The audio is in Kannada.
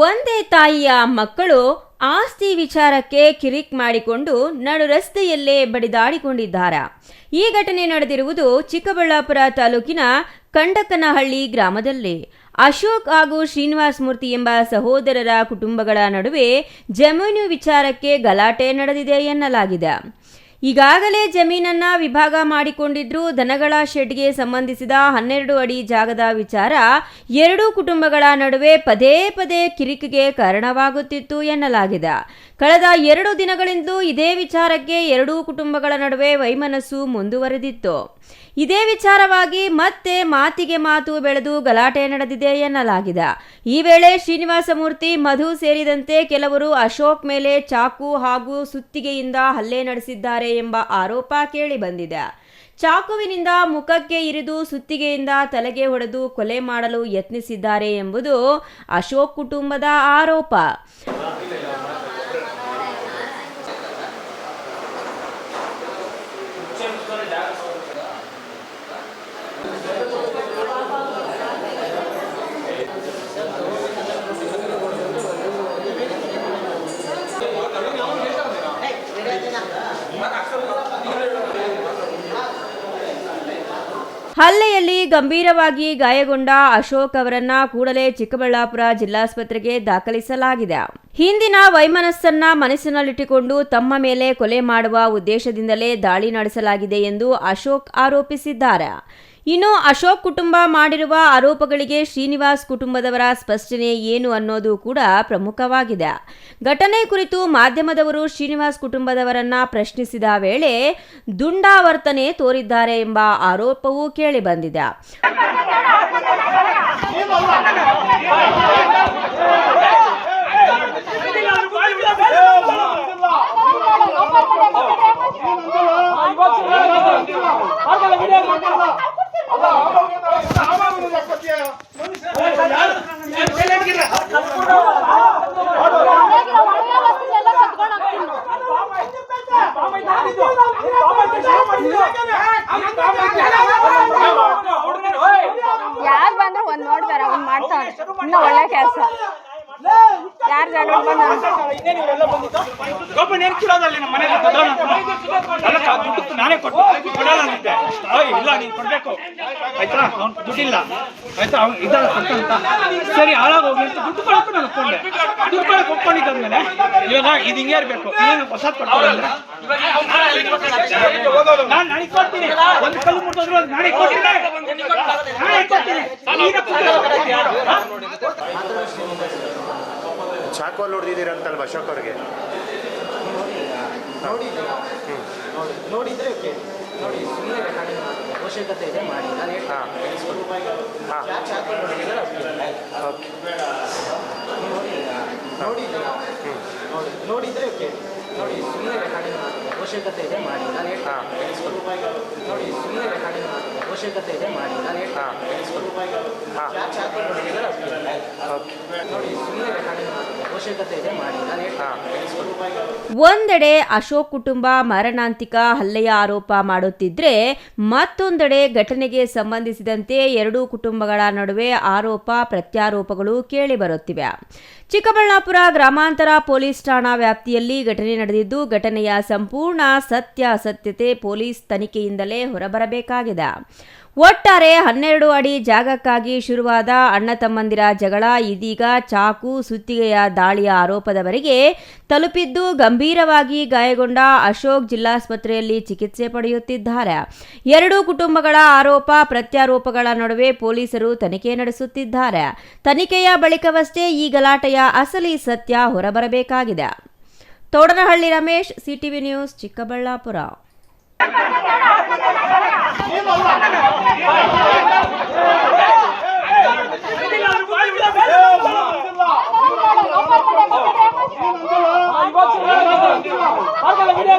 ಒಂದೇ ತಾಯಿಯ ಮಕ್ಕಳು ಆಸ್ತಿ ವಿಚಾರಕ್ಕೆ ಕಿರಿಕ್ ಮಾಡಿಕೊಂಡು ನಡು ರಸ್ತೆಯಲ್ಲೇ ಬಡಿದಾಡಿಕೊಂಡಿದ್ದಾರೆ. ಈ ಘಟನೆ ನಡೆದಿರುವುದು ಚಿಕ್ಕಬಳ್ಳಾಪುರ ತಾಲೂಕಿನ ಕಂಡಕನಹಳ್ಳಿ ಗ್ರಾಮದಲ್ಲಿ. ಅಶೋಕ್ ಹಾಗೂ ಶ್ರೀನಿವಾಸ ಮೂರ್ತಿ ಎಂಬ ಸಹೋದರರ ಕುಟುಂಬಗಳ ನಡುವೆ ಜಮೀನು ವಿಚಾರಕ್ಕೆ ಗಲಾಟೆ ನಡೆದಿದೆ ಎನ್ನಲಾಗಿದೆ. ಈಗಾಗಲೇ ಜಮೀನನ್ನ ವಿಭಾಗ ಮಾಡಿಕೊಂಡಿದ್ರು. ದನಗಳ ಶೆಡ್ಗೆ ಸಂಬಂಧಿಸಿದ 12 ಅಡಿ ಜಾಗದ ವಿಚಾರ ಎರಡೂ ಕುಟುಂಬಗಳ ನಡುವೆ ಪದೇ ಪದೇ ಕಿರಿಕಿಗೆ ಕಾರಣವಾಗುತ್ತಿತ್ತು ಎನ್ನಲಾಗಿದೆ. ಕಳೆದ 2 ದಿನಗಳಿಂದಲೂ ಇದೇ ವಿಚಾರಕ್ಕೆ ಎರಡೂ ಕುಟುಂಬಗಳ ನಡುವೆ ವೈಮನಸ್ಸು ಮುಂದುವರೆದಿತ್ತು. ಇದೇ ವಿಚಾರವಾಗಿ ಮತ್ತೆ ಮಾತಿಗೆ ಮಾತು ಬೆಳೆದು ಗಲಾಟೆ ನಡೆದಿದೆ ಎನ್ನಲಾಗಿದೆ. ಈ ವೇಳೆ ಶ್ರೀನಿವಾಸ ಮೂರ್ತಿ, ಮಧು ಸೇರಿದಂತೆ ಕೆಲವರು ಅಶೋಕ್ ಮೇಲೆ ಚಾಕು ಹಾಗೂ ಸುತ್ತಿಗೆಯಿಂದ ಹಲ್ಲೆ ನಡೆಸಿದ್ದಾರೆ ಎಂಬ ಆರೋಪ ಕೇಳಿ ಬಂದಿದೆ. ಚಾಕುವಿನಿಂದ ಮುಖಕ್ಕೆ ಇರಿದು ಸುತ್ತಿಗೆಯಿಂದ ತಲೆಗೆ ಹೊಡೆದು ಕೊಲೆ ಮಾಡಲು ಯತ್ನಿಸಿದ್ದಾರೆ ಎಂಬುದು ಅಶೋಕ್ ಕುಟುಂಬದ ಆರೋಪ. ಹಲ್ಲೆಯಲ್ಲಿ ಗಂಭೀರವಾಗಿ ಗಾಯಗೊಂಡ ಅಶೋಕ್ ಅವರನ್ನ ಕೂಡಲೇ ಚಿಕ್ಕಬಳ್ಳಾಪುರ ಜಿಲ್ಲಾಸ್ಪತ್ರೆಗೆ ದಾಖಲಿಸಲಾಗಿದೆ. ಹಿಂದಿನ ವೈಮನಸ್ಸನ್ನ ಮನಸ್ಸಿನಲ್ಲಿಟ್ಟುಕೊಂಡು ತಮ್ಮ ಮೇಲೆ ಕೊಲೆ ಮಾಡುವ ಉದ್ದೇಶದಿಂದಲೇ ದಾಳಿ ನಡೆಸಲಾಗಿದೆ ಎಂದು ಅಶೋಕ್ ಆರೋಪಿಸಿದ್ದಾರೆ. ಇನ್ನು ಅಶೋಕ್ ಕುಟುಂಬ ಮಾಡಿರುವ ಆರೋಪಗಳಿಗೆ ಶ್ರೀನಿವಾಸ್ ಕುಟುಂಬದವರ ಸ್ಪಷ್ಟನೆ ಏನು ಅನ್ನೋದು ಕೂಡ ಪ್ರಮುಖವಾಗಿದೆ. ಘಟನೆ ಕುರಿತು ಮಾಧ್ಯಮದವರು ಶ್ರೀನಿವಾಸ್ ಕುಟುಂಬದವರನ್ನ ಪ್ರಶ್ನಿಸಿದ ವೇಳೆ ದುಂಡಾವರ್ತನೆ ತೋರಿದ್ದಾರೆ ಎಂಬ ಆರೋಪವೂ ಕೇಳಿಬಂದಿದೆ. ಯಾರು ಬಂದ್ರೆ ಒಂದ್ ನೋಡ್ತಾರ ಒಂದ್ ಮಾಡ್ತಾವ್ರೆ. ಇನ್ನು ಒಳ್ಳೆ ಕೆಲಸ ಯಾರು ಜನ ನಾನೇ ಕೊಟ್ಟು ಕೊಡಲ್ಲ ಇಲ್ಲ ನೀನ್ ಕೊಡ್ಬೇಕು ಆಯ್ತಾ. ಅವ್ನು ದುಡ್ಡಿಲ್ಲ ಆಯ್ತಾ, ಅವ್ನು ಇದಂತ ಸರಿ ಹಾಳಾಗೋಗಿ ಅಂತ ದುಡ್ಡು ಕೊಡಕ್ಕೂ ನಾನು ಒಪ್ಕೊಂಡೆ. ದುಡ್ಡು ಕೊಡಕ್ಕೆ ಒಪ್ಕೊಂಡಿದ್ದಾದ್ಮೇಲೆ ಇವಾಗ ಇದು ಹಿಂಗೆ ಇರಬೇಕು, ಹೊಸ ಕೊಡ್ತಾರೆ ಅಂದ್ರೆ ನಾನು ನಾಳೆ ಕೊಡ್ತೀನಿ. ಒಂದು ಕಲ್ಲು ಮುಟ್ಟಿದ್ರು ನಾಳೆ ಕೊಡ್ತೀನಿ. ಚಾಕೋಲ್ ಹೊಡೆದಿದ್ದೀರಂತಲ್ವ ಅಶೋಕ್ ಅವ್ರಿಗೆ? ನೋಡಿದ್ರೆ ನೋಡಿ ಸುಮ್ಮನೆ ಅವಶ್ಯಕತೆ ಇದೆ ಮಾಡಿ ನಾನು ನೋಡಿದ್ರೆ ನೋಡಿ ಸುಮ್ಮನೆ ಅವಶ್ಯಕತೆ ಇದೆ ಮಾಡಿ ನಾನು ನೋಡಿ ಸುಮ್ಮನೆ ಅವಶ್ಯಕತೆ ಇದೆ ಮಾಡಿ ನಾನು ನೋಡಿ ಸುಮ್ಮನೆ ಅವಶ್ಯಕತೆ ಇದೆ ಮಾಡಿ ನಾನು ಒಂದೆಡೆ ಅಶೋಕ್ ಕುಟುಂಬ ಮಾರಣಾಂತಿಕ ಹಲ್ಲೆಯ ಆರೋಪ ಮಾಡುತ್ತಿದ್ರೆ, ಮತ್ತೊಂದೆಡೆ ಘಟನೆಗೆ ಸಂಬಂಧಿಸಿದಂತೆ ಎರಡೂ ಕುಟುಂಬಗಳ ನಡುವೆ ಆರೋಪ ಪ್ರತ್ಯಾರೋಪಗಳು ಕೇಳಿಬರುತ್ತಿವೆ. ಚಿಕ್ಕಬಳ್ಳಾಪುರ ಗ್ರಾಮಾಂತರ ಪೊಲೀಸ್ ಠಾಣಾ ವ್ಯಾಪ್ತಿಯಲ್ಲಿ ಘಟನೆ ನಡೆದಿದ್ದು, ಘಟನೆಯ ಸಂಪೂರ್ಣ ಸತ್ಯಾಸತ್ಯತೆ ಪೊಲೀಸ್ ತನಿಖೆಯಿಂದಲೇ ಹೊರಬರಬೇಕಾಗಿದೆ. ಒಟ್ಟಾರೆ 12 ಅಡಿ ಜಾಗಕ್ಕಾಗಿ ಶುರುವಾದ ಅಣ್ಣ ತಮ್ಮಂದಿರ ಜಗಳ ಇದೀಗ ಚಾಕು ಸುತ್ತಿಗೆಯ ದಾಳಿಯ ಆರೋಪದವರೆಗೆ ತಲುಪಿದ್ದು, ಗಂಭೀರವಾಗಿ ಗಾಯಗೊಂಡ ಅಶೋಕ್ ಜಿಲ್ಲಾಸ್ಪತ್ರೆಯಲ್ಲಿ ಚಿಕಿತ್ಸೆ ಪಡೆಯುತ್ತಿದ್ದಾರೆ. ಎರಡೂ ಕುಟುಂಬಗಳ ಆರೋಪ ಪ್ರತ್ಯಾರೋಪಗಳ ನಡುವೆ ಪೊಲೀಸರು ತನಿಖೆ ನಡೆಸುತ್ತಿದ್ದಾರೆ. ತನಿಖೆಯ ಬಳಿಕವಷ್ಟೇ ಈ ಗಲಾಟೆಯ ಅಸಲಿ ಸತ್ಯ ಹೊರಬರಬೇಕಾಗಿದೆ. Thodanahalli Ramesh, CTV news, Chikkaballapur. Video